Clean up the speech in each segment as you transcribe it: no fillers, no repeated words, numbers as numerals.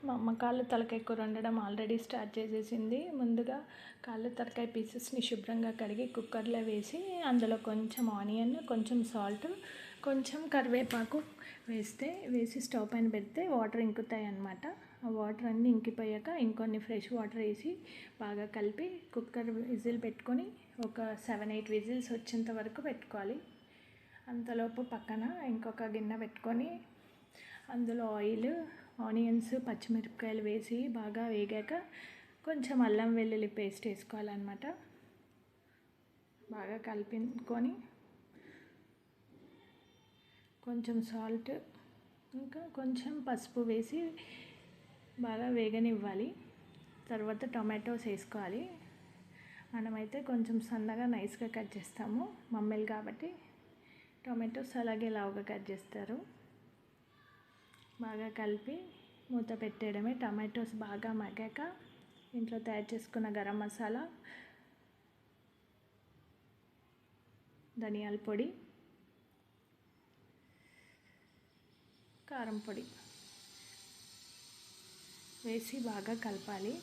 మా అమ్మ కాళ్ళు తలకాయ కూర వండడం ఆల్రెడీ స్టార్ట్ చేసేసింది. ముందుగా కాళ్ళు తలకాయ పీసెస్ని శుభ్రంగా కడిగి కుక్కర్లో వేసి అందులో కొంచెం ఆనియన్, కొంచెం సాల్ట్, కొంచెం కరివేపాకు వేసి స్టవ్ పైన పెడితే వాటర్ ఇంకుతాయి అన్నమాట. ఆ వాటర్ అన్నీ ఇంకిపోయాక ఇంకొన్ని ఫ్రెష్ వాటర్ వేసి బాగా కలిపి కుక్కర్ విజిల్ పెట్టుకొని ఒక 7-8 విజిల్స్ వచ్చేంత వరకు పెట్టుకోవాలి. అంతలోపు పక్కన ఇంకొక గిన్నె పెట్టుకొని అందులో ఆయిల్, ఆనియన్స్, పచ్చిమిరపకాయలు వేసి బాగా వేగాక కొంచెం అల్లం వెల్లుల్లి పేస్ట్ వేసుకోవాలన్నమాట. బాగా కలిపించుకొని కొంచెం సాల్ట్ ఇంకా కొంచెం పసుపు వేసి బాగా వేగనివ్వాలి. తర్వాత టొమాటోస్ వేసుకోవాలి. మనమైతే కొంచెం సన్నగా నైస్గా కట్ చేస్తాము, మమ్మీలు కాబట్టి టొమాటోస్ అలాగే లావుగా కట్ చేస్తారు. బాగా కలిపి మూత పెట్టేయడమే. టమాటోస్ బాగా మగ్గాక ఇంట్లో తయారు చేసుకున్న గరం మసాలా, ధనియాల పొడి, కారం పొడి వేసి బాగా కలపాలి.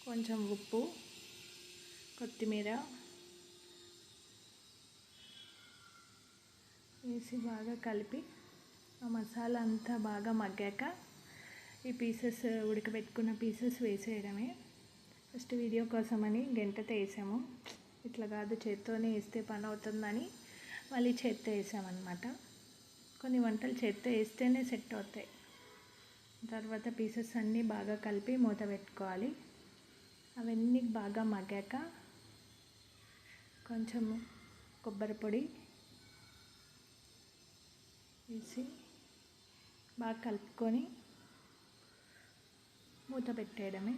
కొంచెం ఉప్పు, కొత్తిమీర వేసి బాగా కలిపి ఆ మసాలా అంతా బాగా మగ్గాక ఈ పీసెస్, ఉడకబెట్టుకున్న పీసెస్ వేసేయడమే. ఫస్ట్ వీడియో కోసమని గంటతో వేసాము, ఇట్లా కాదు చేత్తోనే వేస్తే పని అవుతుందని మళ్ళీ చేత్తో వేసామన్నమాట. కొన్ని వంటలు చేత్తో వేస్తేనే సెట్ అవుతాయి. తర్వాత పీసెస్ అన్నీ బాగా కలిపి మూత పెట్టుకోవాలి. అవన్నీ బాగా మగ్గాక కొంచెం కొబ్బరి పొడి వేసి బాగా కలుపుకొని మూత పెట్టేయడమే.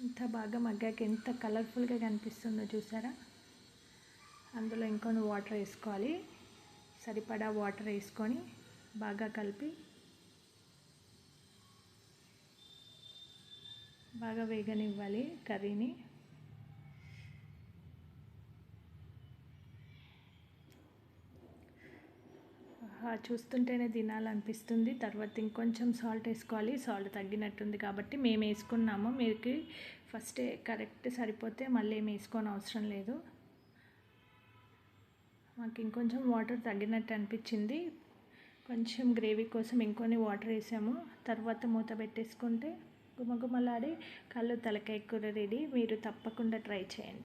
ఇంత బాగా మగ్గాక ఎంత కలర్ఫుల్గా కనిపిస్తుందో చూసారా. అందులో ఇంకొన్ని వాటర్ వేసుకోవాలి. సరిపడా వాటర్ వేసుకొని బాగా కలిపి బాగా వేగనివ్వాలి కర్రీని. చూస్తుంటేనే తినాలనిపిస్తుంది. తర్వాత ఇంకొంచెం సాల్ట్ వేసుకోవాలి. సాల్ట్ తగ్గినట్టుంది కాబట్టి మేము వేసుకున్నాము. మీకు ఫస్టే కరెక్ట్ సరిపోతే మళ్ళీ ఏమి వేసుకోని అవసరం లేదు. మాకు ఇంకొంచెం వాటర్ తగ్గినట్టు అనిపించింది. కొంచెం గ్రేవీ కోసం ఇంకొన్ని వాటర్ వేసాము. తర్వాత మూత పెట్టేసుకుంటే గుమగుమలాడే కాళ్ళు తలకాయ కూర రెడీ. మీరు తప్పకుండా ట్రై చేయండి.